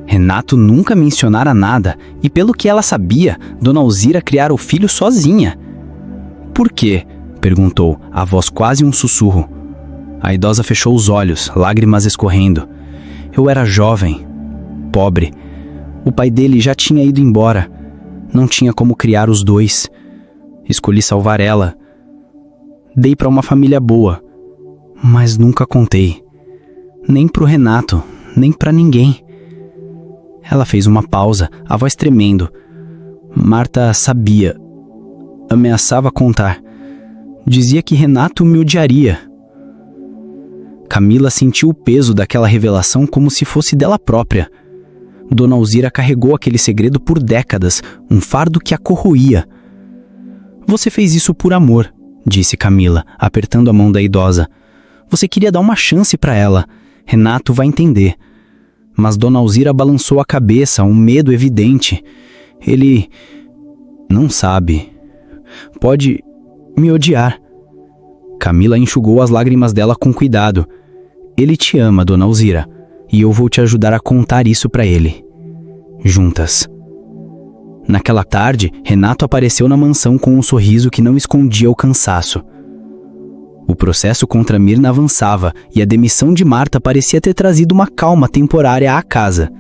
Speaker 1: Renato nunca mencionara nada, e pelo que ela sabia, Dona Alzira criara o filho sozinha. Por quê? Perguntou, a voz quase um sussurro. A idosa fechou os olhos, lágrimas escorrendo. Eu era jovem, pobre. O pai dele já tinha ido embora. Não tinha como criar os dois. Escolhi salvar ela. Dei para uma família boa, mas nunca contei. Nem pro Renato, nem para ninguém. Ela fez uma pausa, a voz tremendo. Marta sabia. Ameaçava contar. Dizia que Renato me odiaria. Camila sentiu o peso daquela revelação como se fosse dela própria. Dona Alzira carregou aquele segredo por décadas, um fardo que a corroía. Você fez isso por amor, disse Camila, apertando a mão da idosa. Você queria dar uma chance para ela. Renato vai entender. Mas Dona Alzira balançou a cabeça, um medo evidente. Ele não sabe. Pode me odiar. Camila enxugou as lágrimas dela com cuidado. Ele te ama, Dona Alzira, e eu vou te ajudar a contar isso para ele. Juntas. Naquela tarde, Renato apareceu na mansão com um sorriso que não escondia o cansaço. O processo contra Mirna avançava e a demissão de Marta parecia ter trazido uma calma temporária à casa.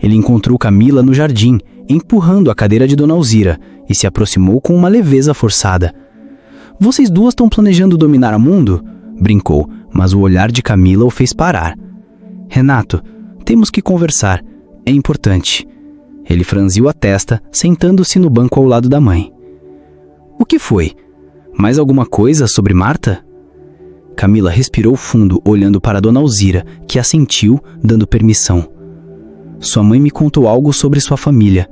Speaker 1: Ele encontrou Camila no jardim, empurrando a cadeira de Dona Alzira, e se aproximou com uma leveza forçada. "Vocês duas estão planejando dominar o mundo?" brincou, mas o olhar de Camila o fez parar. "Renato, temos que conversar. É importante." Ele franziu a testa, sentando-se no banco ao lado da mãe. "O que foi? Mais alguma coisa sobre Marta?" Camila respirou fundo, olhando para Dona Alzira, que assentiu, dando permissão. "Sua mãe me contou algo sobre sua família."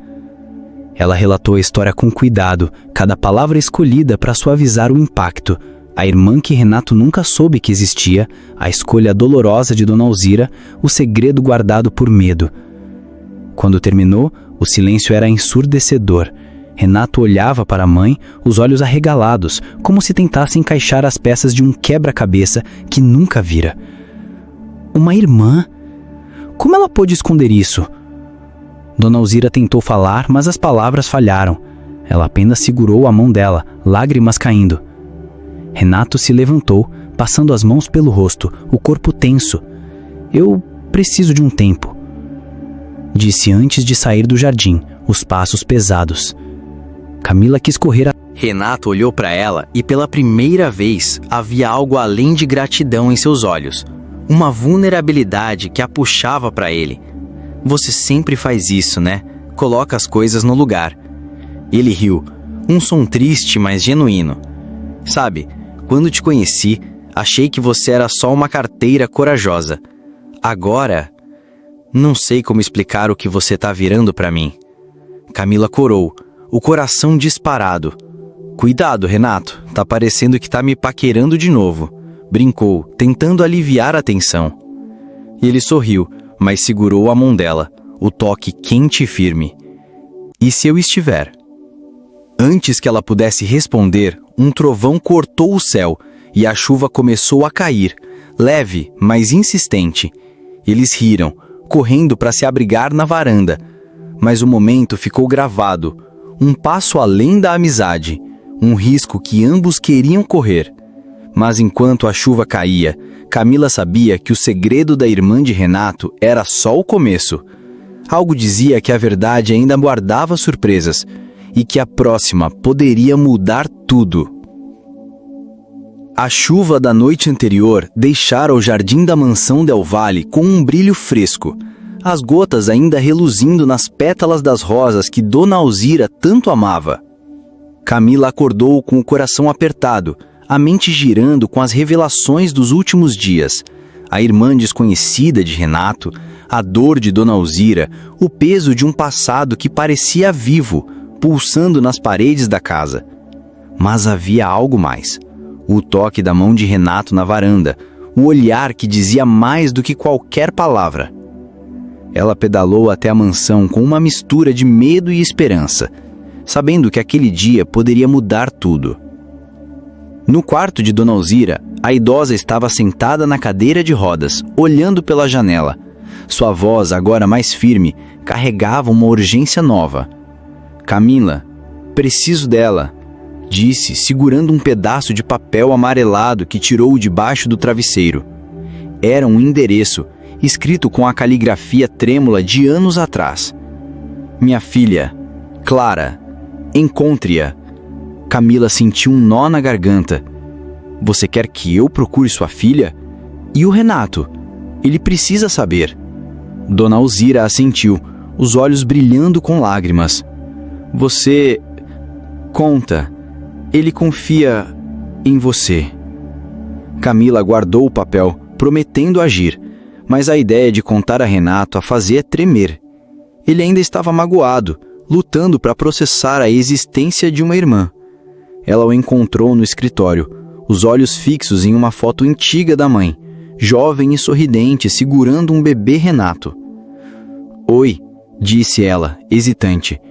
Speaker 1: Ela relatou a história com cuidado, cada palavra escolhida para suavizar o impacto. A irmã que Renato nunca soube que existia, a escolha dolorosa de Dona Alzira, o segredo guardado por medo. Quando terminou, o silêncio era ensurdecedor. Renato olhava para a mãe, os olhos arregalados, como se tentasse encaixar as peças de um quebra-cabeça que nunca vira. Uma irmã? Como ela pôde esconder isso? Dona Alzira tentou falar, mas as palavras falharam. Ela apenas segurou a mão dela, lágrimas caindo. Renato se levantou, passando as mãos pelo rosto, o corpo tenso. "Eu preciso de um tempo", disse antes de sair do jardim, os passos pesados. Camila quis correr. Renato olhou para ela e pela primeira vez havia algo além de gratidão em seus olhos. Uma vulnerabilidade que a puxava para ele. "Você sempre faz isso, né? Coloca as coisas no lugar." Ele riu, um som triste, mas genuíno. "Sabe, quando te conheci, achei que você era só uma carteira corajosa. Agora, não sei como explicar o que você tá virando para mim." Camila corou, o coração disparado. "Cuidado, Renato, tá parecendo que tá me paquerando de novo." Brincou, tentando aliviar a tensão. Ele sorriu, mas segurou a mão dela, o toque quente e firme. "E se eu estiver?" Antes que ela pudesse responder, um trovão cortou o céu e a chuva começou a cair, leve, mas insistente. Eles riram, correndo para se abrigar na varanda. Mas o momento ficou gravado, um passo além da amizade, um risco que ambos queriam correr. Mas enquanto a chuva caía, Camila sabia que o segredo da irmã de Renato era só o começo. Algo dizia que a verdade ainda guardava surpresas e que a próxima poderia mudar tudo. A chuva da noite anterior deixara o jardim da mansão Del Valle com um brilho fresco, as gotas ainda reluzindo nas pétalas das rosas que Dona Alzira tanto amava. Camila acordou com o coração apertado, a mente girando com as revelações dos últimos dias. A irmã desconhecida de Renato, a dor de Dona Alzira, o peso de um passado que parecia vivo, pulsando nas paredes da casa. Mas havia algo mais. O toque da mão de Renato na varanda, o olhar que dizia mais do que qualquer palavra. Ela pedalou até a mansão com uma mistura de medo e esperança, sabendo que aquele dia poderia mudar tudo. No quarto de Dona Alzira, a idosa estava sentada na cadeira de rodas, olhando pela janela. Sua voz, agora mais firme, carregava uma urgência nova. "Camila, preciso dela", disse, segurando um pedaço de papel amarelado que tirou debaixo do travesseiro. Era um endereço, escrito com a caligrafia trêmula de anos atrás. "Minha filha, Clara, encontre-a." Camila sentiu um nó na garganta. "Você quer que eu procure sua filha? E o Renato? Ele precisa saber." Dona Alzira assentiu, os olhos brilhando com lágrimas. "Você... conta. Ele confia em você." Camila guardou o papel, prometendo agir, mas a ideia de contar a Renato a fazia tremer. Ele ainda estava magoado, lutando para processar a existência de uma irmã. Ela o encontrou no escritório, os olhos fixos em uma foto antiga da mãe, jovem e sorridente, segurando um bebê Renato. "Oi", disse ela, hesitante.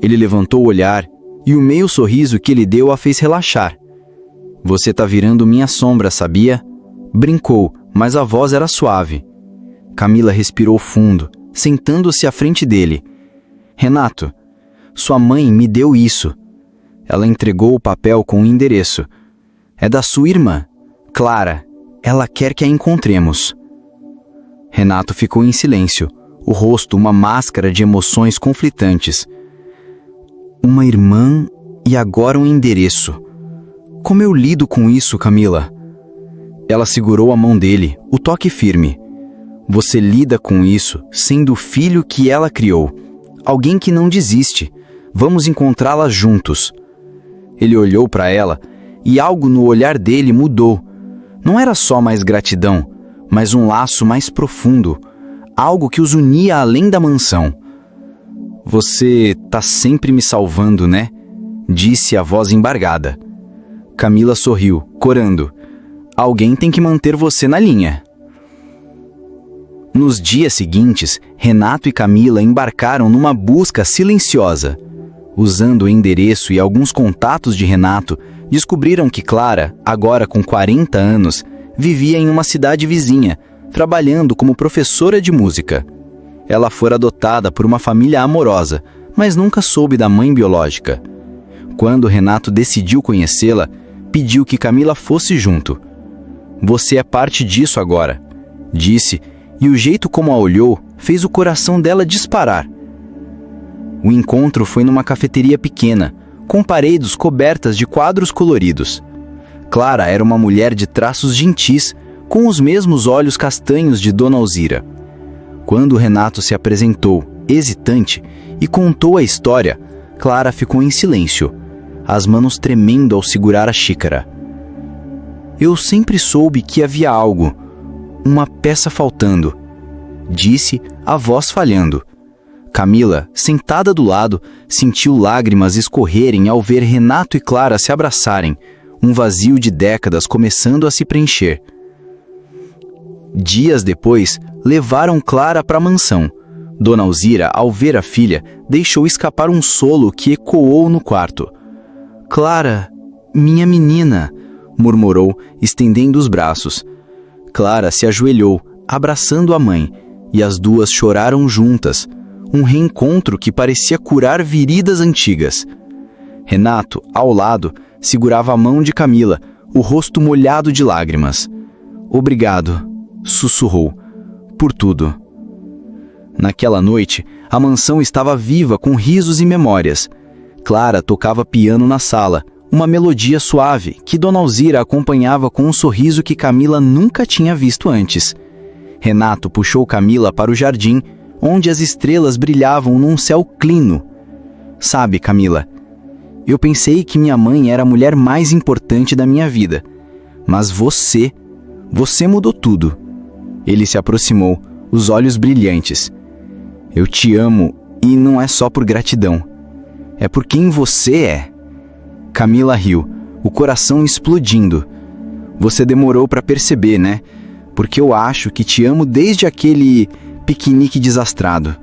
Speaker 1: Ele levantou o olhar e o meio sorriso que ele deu a fez relaxar. "Você tá virando minha sombra, sabia?" Brincou,
Speaker 2: mas a voz era suave. Camila respirou fundo, sentando-se à frente dele. Renato, sua mãe me deu isso. Ela entregou o papel com o endereço. É da sua irmã, Clara. Ela quer que a encontremos. Renato ficou em silêncio, o rosto uma máscara de emoções conflitantes. Uma irmã e agora um endereço. Como eu lido com isso, Camila? Ela segurou a mão dele, o toque firme. Você lida com isso sendo o filho que ela criou. Alguém que não desiste. Vamos encontrá-la juntos. Ele olhou para ela e algo no olhar dele mudou. Não era só mais gratidão, mas um laço mais profundo. Algo que os unia além da mansão. Você tá sempre me salvando, né? Disse a voz embargada. Camila sorriu, corando. Alguém tem que manter você na linha. Nos dias seguintes, Renato e Camila embarcaram numa busca silenciosa. Usando o endereço e alguns contatos de Renato, descobriram que Clara, agora com 40 anos, vivia em uma cidade vizinha, trabalhando como professora de música. Ela fora adotada por uma família amorosa, mas nunca soube da mãe biológica. Quando Renato decidiu conhecê-la, pediu que Camila fosse junto. Você é parte disso agora, disse, e o jeito como a olhou fez o coração dela disparar. O encontro foi numa cafeteria pequena, com paredes cobertas de quadros coloridos. Clara era uma mulher de traços gentis, com os mesmos olhos castanhos de Dona Alzira. Quando Renato se apresentou, hesitante, e contou a história, Clara ficou em silêncio, as mãos tremendo ao segurar a xícara. Eu sempre soube que havia algo, uma peça faltando, disse, a voz falhando. Camila, sentada do lado, sentiu lágrimas escorrerem ao ver Renato e Clara se abraçarem, um vazio de décadas começando a se preencher. Dias depois, levaram Clara para a mansão. Dona Alzira, ao ver a filha, deixou escapar um solo que ecoou no quarto. Clara, minha menina, murmurou, estendendo os braços. Clara se ajoelhou, abraçando a mãe, e as duas choraram juntas, um reencontro que parecia curar feridas antigas. Renato, ao lado, segurava a mão de Camila, o rosto molhado de lágrimas. Obrigado, sussurrou, por tudo. Naquela noite, a mansão estava viva com risos e memórias. Clara tocava piano na sala, uma melodia suave que Dona Alzira acompanhava com um sorriso que Camila nunca tinha visto antes. Renato puxou Camila para o jardim, onde as estrelas brilhavam num céu clino. Sabe, Camila, eu pensei que minha mãe era a mulher mais importante da minha vida, mas você mudou tudo. Ele se aproximou, os olhos brilhantes. Eu te amo e não é só por gratidão. É por quem você é. Camila riu, o coração explodindo. Você demorou para perceber, né? Porque eu acho que te amo desde aquele piquenique desastrado.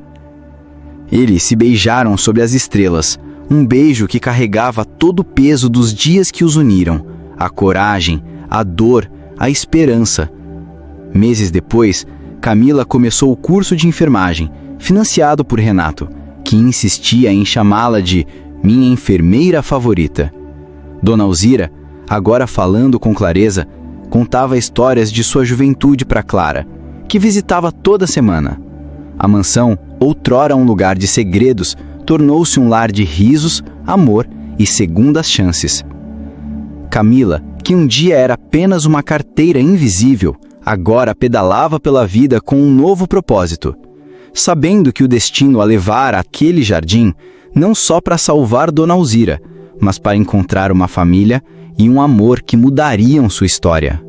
Speaker 2: Eles se beijaram sob as estrelas, um beijo que carregava todo o peso dos dias que os uniram, a coragem, a dor, a esperança. Meses depois, Camila começou o curso de enfermagem, financiado por Renato, que insistia em chamá-la de minha enfermeira favorita. Dona Alzira, agora falando com clareza, contava histórias de sua juventude para Clara, que visitava toda semana. A mansão, outrora um lugar de segredos, tornou-se um lar de risos, amor e segundas chances. Camila, que um dia era apenas uma carteira invisível, agora pedalava pela vida com um novo propósito, sabendo que o destino a levara àquele jardim não só para salvar Dona Alzira, mas para encontrar uma família e um amor que mudariam sua história.